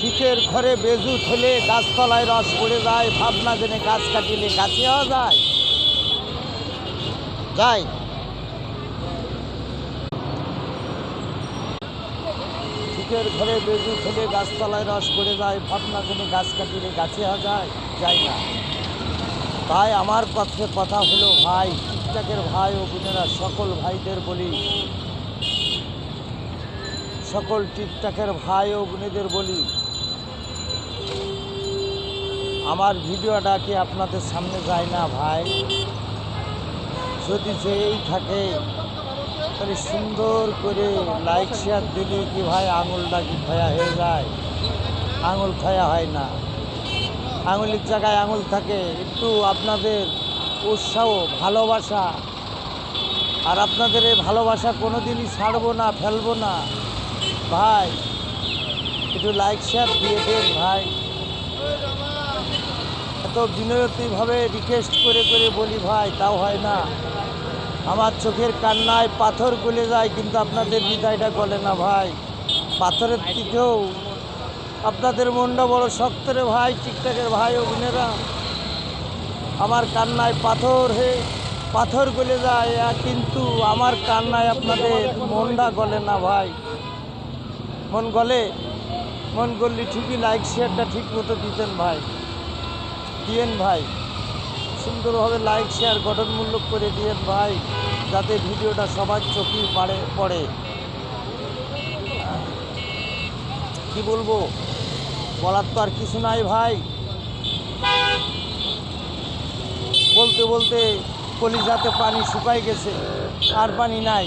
শীতের ঘরে বেজুত হলে গাছতলায় রস পড়ে যায়, ভাবনা জেনে গাছ কাটিলে গাছে হওয়া যায় যায়। শীতের ঘরে বেজুত হলে গাছতলায় রস পড়ে যায়, ভাবনা জেনে গাছ কাটিলে গাছে হওয়া যায় যায় না। ভাই আমার কথা হলো, ভাই টিকটকের ভাই ও বোনেরা, সকল ভাইদের বলি, সকল টিকটকের ভাই ও বোনেদের বলি, আমার ভিডিওটা কি আপনাদের সামনে যায় না ভাই? যদি যেই থাকে তাহলে সুন্দর করে লাইক শেয়ার দিলে কি ভাই আঙুলটা কি খয়া হয়ে যায়? আঙুল খয়া হয় না, আঙুলের জায়গায় আঙুল থাকে। একটু আপনাদের উৎসাহ, ভালোবাসা, আর আপনাদের এই ভালোবাসা কোনো দিনই ছাড়বো না, ফেলবো না ভাই। একটু লাইক শেয়ার দিয়ে দেন ভাই। এত বিনয়ীভাবে রিকোয়েস্ট করে করে বলি ভাই, তাও হয় না। আমার চোখের কান্নায় পাথর গলে যায়, কিন্তু আপনাদের হৃদয়টা গলে না ভাই। পাথরের দিকেও আপনাদের মনটা বড় শক্ত রে ভাই, টিকটকের ভাই ও বোনেরা। আমার কান্নায় পাথর গলে যায়, কিন্তু আমার কান্নায় আপনাদের মনটা গলে না ভাই। মন গললে ঠিকই লাইক শেয়ারটা ঠিক মতো দিতেন ভাই, দিয়েন ভাই। সুন্দরভাবে লাইক শেয়ার গঠনমূলক করে দিয়েন ভাই, যাতে ভিডিওটা সবার চোখেই পড়ে। কি বলবো, বলার তো আর কিছু নাই ভাই। বলতে বলতে কলিজাতে পানি শুকাই গেছে, আর পানি নাই।